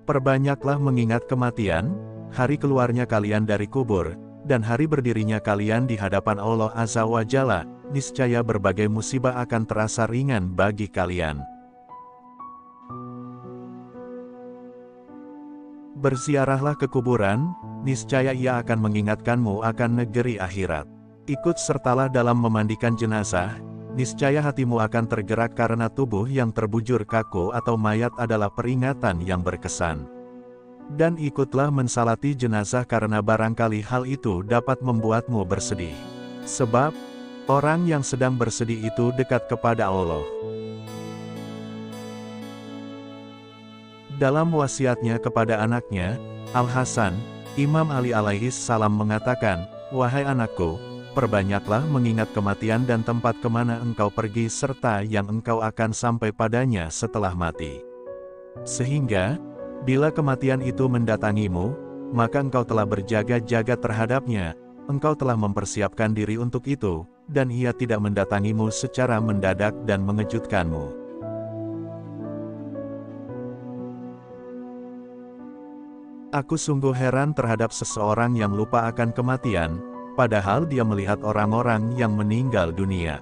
Perbanyaklah mengingat kematian, hari keluarnya kalian dari kubur, dan hari berdirinya kalian di hadapan Allah Azza wa Jalla, niscaya berbagai musibah akan terasa ringan bagi kalian. Berziarahlah ke kuburan, niscaya ia akan mengingatkanmu akan negeri akhirat. Ikut sertalah dalam memandikan jenazah, niscaya hatimu akan tergerak karena tubuh yang terbujur kaku atau mayat adalah peringatan yang berkesan. Dan ikutlah mensalati jenazah karena barangkali hal itu dapat membuatmu bersedih. Sebab, orang yang sedang bersedih itu dekat kepada Allah. Dalam wasiatnya kepada anaknya, Al-Hasan, Imam Ali alaihi salam mengatakan, "Wahai anakku, perbanyaklah mengingat kematian dan tempat kemana engkau pergi serta yang engkau akan sampai padanya setelah mati. Sehingga, bila kematian itu mendatangimu, maka engkau telah berjaga-jaga terhadapnya, engkau telah mempersiapkan diri untuk itu, dan ia tidak mendatangimu secara mendadak dan mengejutkanmu." Aku sungguh heran terhadap seseorang yang lupa akan kematian, padahal dia melihat orang-orang yang meninggal dunia.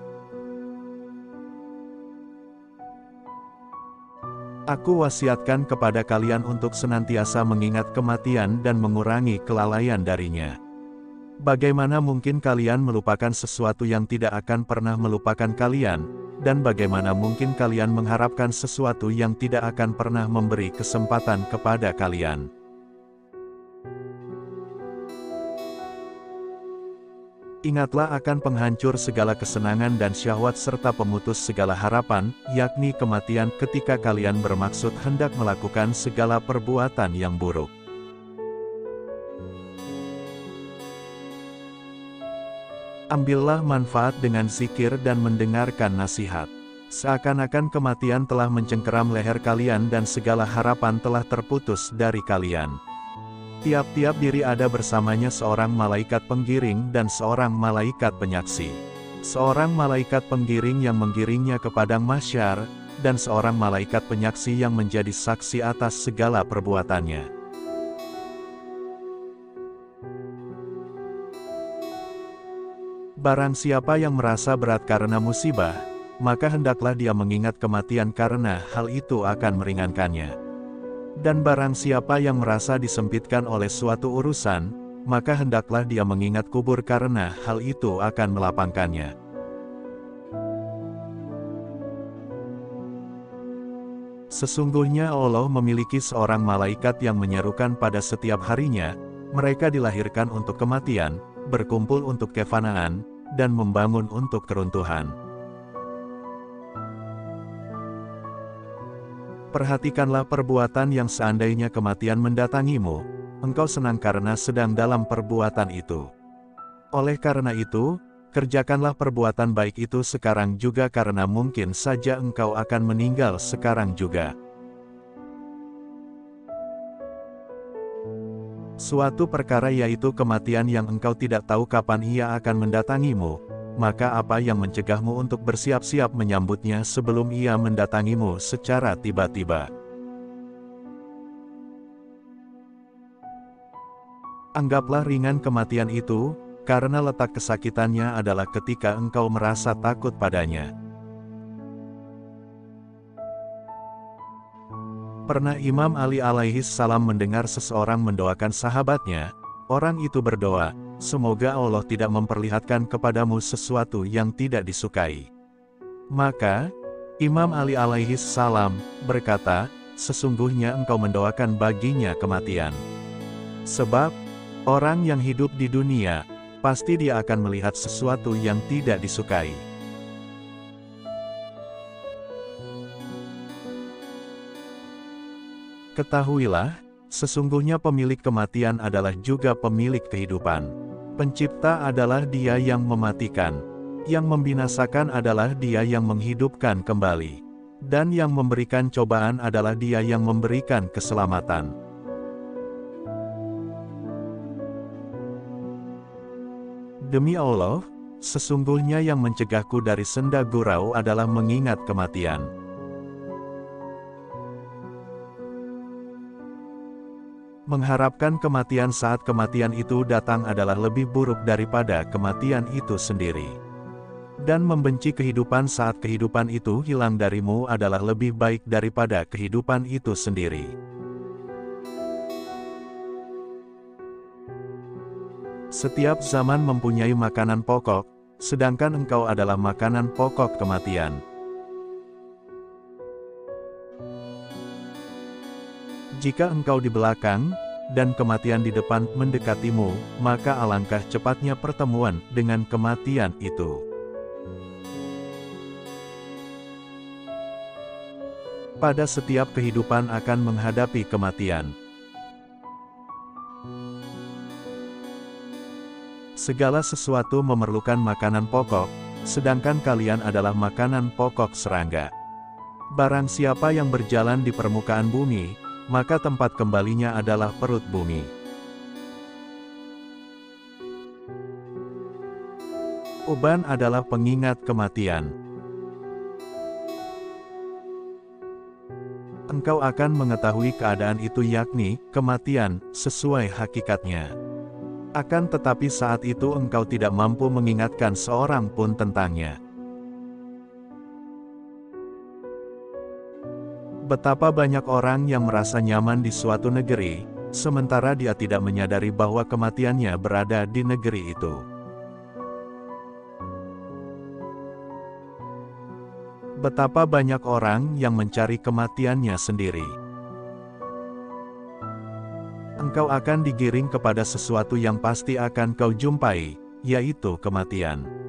Aku wasiatkan kepada kalian untuk senantiasa mengingat kematian dan mengurangi kelalaian darinya. Bagaimana mungkin kalian melupakan sesuatu yang tidak akan pernah melupakan kalian, dan bagaimana mungkin kalian mengharapkan sesuatu yang tidak akan pernah memberi kesempatan kepada kalian? Ingatlah akan penghancur segala kesenangan dan syahwat serta pemutus segala harapan, yakni kematian ketika kalian bermaksud hendak melakukan segala perbuatan yang buruk. Ambillah manfaat dengan zikir dan mendengarkan nasihat. Seakan-akan kematian telah mencengkeram leher kalian dan segala harapan telah terputus dari kalian. Tiap-tiap diri ada bersamanya seorang malaikat penggiring dan seorang malaikat penyaksi. Seorang malaikat penggiring yang menggiringnya ke padang mahsyar, dan seorang malaikat penyaksi yang menjadi saksi atas segala perbuatannya. Barang siapa yang merasa berat karena musibah, maka hendaklah dia mengingat kematian karena hal itu akan meringankannya. Dan barang siapa yang merasa disempitkan oleh suatu urusan, maka hendaklah dia mengingat kubur karena hal itu akan melapangkannya. Sesungguhnya Allah memiliki seorang malaikat yang menyerukan pada setiap harinya, mereka dilahirkan untuk kematian, berkumpul untuk kefanaan, dan membangun untuk keruntuhan. Perhatikanlah perbuatan yang seandainya kematian mendatangimu, engkau senang karena sedang dalam perbuatan itu. Oleh karena itu, kerjakanlah perbuatan baik itu sekarang juga karena mungkin saja engkau akan meninggal sekarang juga. Suatu perkara yaitu kematian yang engkau tidak tahu kapan ia akan mendatangimu, maka apa yang mencegahmu untuk bersiap-siap menyambutnya sebelum ia mendatangimu secara tiba-tiba? Anggaplah ringan kematian itu, karena letak kesakitannya adalah ketika engkau merasa takut padanya. Pernah Imam Ali alaihi salam mendengar seseorang mendoakan sahabatnya, orang itu berdoa, "Semoga Allah tidak memperlihatkan kepadamu sesuatu yang tidak disukai." Maka, Imam Ali alaihi salam berkata, "Sesungguhnya engkau mendoakan baginya kematian. Sebab, orang yang hidup di dunia, pasti dia akan melihat sesuatu yang tidak disukai." Ketahuilah, sesungguhnya pemilik kematian adalah juga pemilik kehidupan. Pencipta adalah Dia yang mematikan. Yang membinasakan adalah Dia yang menghidupkan kembali. Dan yang memberikan cobaan adalah Dia yang memberikan keselamatan. Demi Allah, sesungguhnya yang mencegahku dari senda gurau adalah mengingat kematian. Mengharapkan kematian saat kematian itu datang adalah lebih buruk daripada kematian itu sendiri. Dan membenci kehidupan saat kehidupan itu hilang darimu adalah lebih baik daripada kehidupan itu sendiri. Setiap zaman mempunyai makanan pokok, sedangkan engkau adalah makanan pokok kematian. Jika engkau di belakang, dan kematian di depan mendekatimu, maka alangkah cepatnya pertemuan dengan kematian itu. Pada setiap kehidupan akan menghadapi kematian. Segala sesuatu memerlukan makanan pokok, sedangkan kalian adalah makanan pokok serangga. Barang siapa yang berjalan di permukaan bumi, maka tempat kembalinya adalah perut bumi. Uban adalah pengingat kematian. Engkau akan mengetahui keadaan itu, yakni kematian, sesuai hakikatnya. Akan tetapi saat itu engkau tidak mampu mengingatkan seorang pun tentangnya. Betapa banyak orang yang merasa nyaman di suatu negeri, sementara dia tidak menyadari bahwa kematiannya berada di negeri itu. Betapa banyak orang yang mencari kematiannya sendiri. Engkau akan digiring kepada sesuatu yang pasti akan kau jumpai, yaitu kematian.